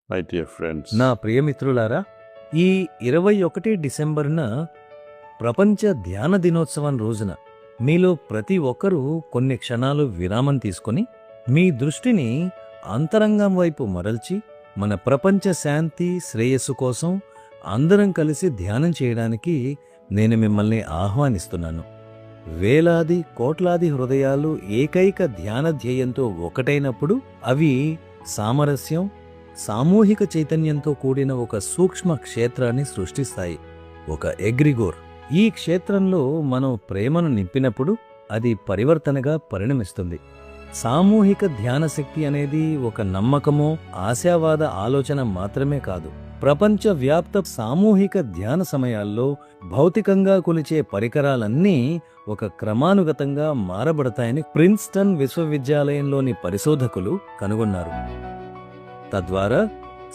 My dear friends, నా ప్రియమిత్రులారా, ఈ 21 డిసెంబర్న ప్రపంచ ధ్యాన దినోత్సవం రోజున మీలో ప్రతి ఒక్కరూ కొన్ని క్షణాలు విరామం తీసుకొని మీ దృష్టిని అంతరంగం వైపు మరల్చి మన ప్రపంచ శాంతి శ్రేయస్సు కోసం అందరం కలిసి ధ్యానం చేయడానికి నేను మిమ్మల్ని ఆహ్వానిస్తున్నాను. వేలాది కోట్లాది హృదయాలు ఏకైక ధ్యాన ధ్యేయంతో ఒకటైనప్పుడు అవి సామరస్యం, సామూహిక చైతన్యంతో కూడిన ఒక సూక్ష్మ క్షేత్రాన్ని సృష్టిస్తాయి, ఒక ఎగ్రిగోర్. ఈ క్షేత్రంలో మనం ప్రేమను నింపినప్పుడు అది పరివర్తనగా పరిణమిస్తుంది. సామూహిక ధ్యాన శక్తి అనేది ఒక నమ్మకమో ఆశావాద ఆలోచన మాత్రమే కాదు. ప్రపంచవ్యాప్త సామూహిక ధ్యాన సమయాల్లో భౌతికంగా కొలిచే పరికరాలన్నీ ఒక క్రమానుగతంగా మారబడతాయని ప్రిన్స్టన్ విశ్వవిద్యాలయంలోని పరిశోధకులు కనుగొన్నారు. తద్వారా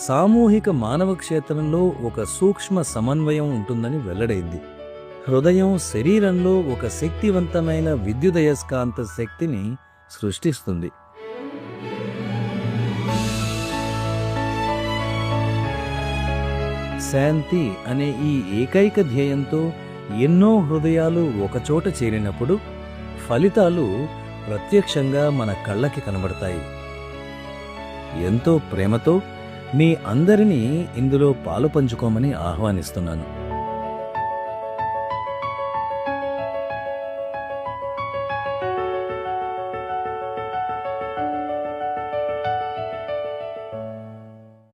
సామూహిక మానవ క్షేత్రంలో ఒక సూక్ష్మ సమన్వయం ఉంటుందని వెల్లడైంది. హృదయం శరీరంలో ఒక శక్తివంతమైన విద్యుదయస్కాంత శక్తిని సృష్టిస్తుంది. శాంతి అనే ఈ ఏకైక ధ్యేయంతో ఎన్నో హృదయాలు ఒకచోట చేరినప్పుడు ఫలితాలు ప్రత్యక్షంగా మన కళ్ళకి కనబడతాయి. ఎంతో ప్రేమతో మీ అందరినీ ఇందులో పాలుపంచుకోమని ఆహ్వానిస్తున్నాను.